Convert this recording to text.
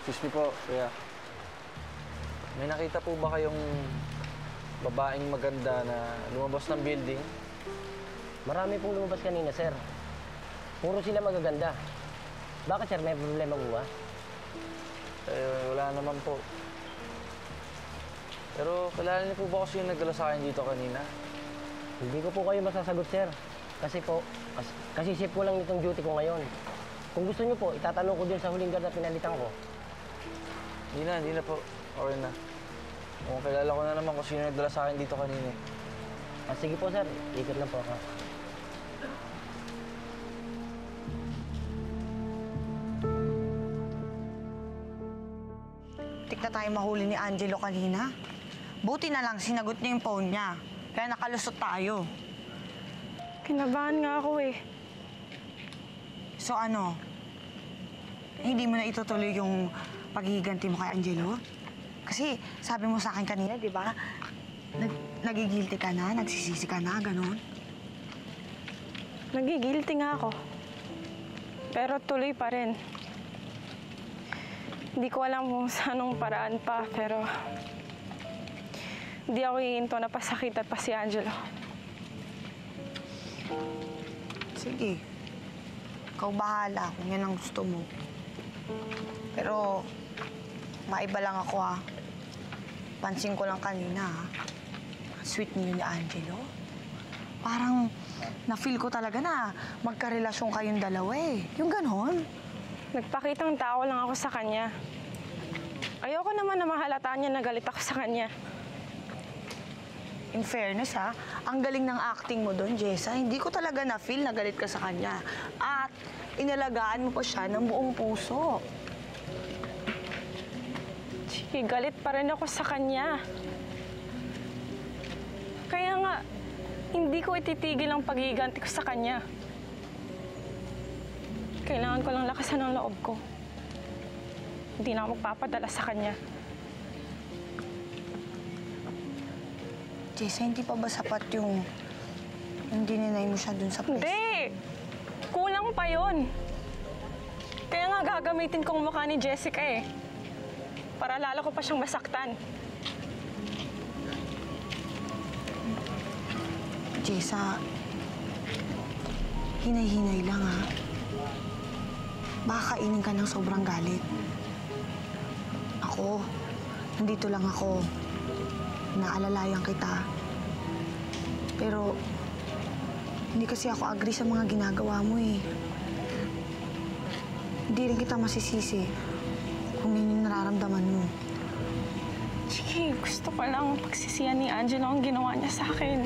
Excuse me po, kuya. May nakita po ba kayong babaeng maganda na lumabas ng building? Marami pong lumabas kanina, sir. Puro sila magaganda. Bakit, sir? May problema po ba? Wala naman po. Pero kilala niyo po ba kasi yung nagdala sa akin dito kanina? Hindi ko po kayo masasagot, sir. Kasi shift ko lang itong duty ko ngayon. Kung gusto niyo po, itatanong ko dun sa huling guard na pinalitan ko. Hindi na po. Okay na. Kung kilala ko na naman kung sino nagdala sa akin dito kanina. Sige po, sir. Ikot lang po ako. Tik na tayo mahuli ni Angelo kanina. Buti na lang sinagot niya yung phone niya. Kaya nakalusot tayo. Kinabahan nga ako eh. So ano? Hindi mo na itutuloy yung paghihiganti mo kay Angelo? Kasi sabi mo sa akin kanina, di ba? Nagigilty ka na, nagsisisi ka na, ganon. Nagigilty nga ako. Pero tuloy pa rin. Hindi ko alam kung sa anong paraan pa, pero hindi ako hihinto na pasakitan pa si Angelo. Sige. Ikaw bahala kung yan ang gusto mo. Pero, maiba lang ako ha. Pansin ko lang kanina ha. Sweet niyo ni Angelo. Parang, na-feel ko talaga na magkarelasyon kayong dalawa eh. Yung ganon. Nagpakitang tao lang ako sa kanya. Ayoko naman na mahalataan niya na galit ako sa kanya. In fairness ha, ang galing ng acting mo doon, Jessa. Hindi ko talaga na-feel na galit ka sa kanya. At inalagaan mo pa siya ng buong puso. Sige, galit pa rin ako sa kanya. Kaya nga, hindi ko ititigil ang paghihiganti ko sa kanya. Kailangan ko lang lakasan ang loob ko. Hindi na ako magpapadala sa kanya. Jessa, hindi pa ba sapat yung dininay mo siya dun sa press? Hindi! Kulang pa yun. Kaya nga gagamitin ko ang mukha ni Jessica eh. Para lalo ko pa siyang masaktan. Jessa, hinay-hinay lang ha. Baka kainin ka ng sobrang galit. Ako, nandito lang ako. Naalalayan kita. Pero, hindi kasi ako agree sa mga ginagawa mo eh. Hindi rin kita masisisi kung yun yung nararamdaman mo. Sige, gusto ko lang pagsisiyan ni Angelo ang ginawa niya sa akin.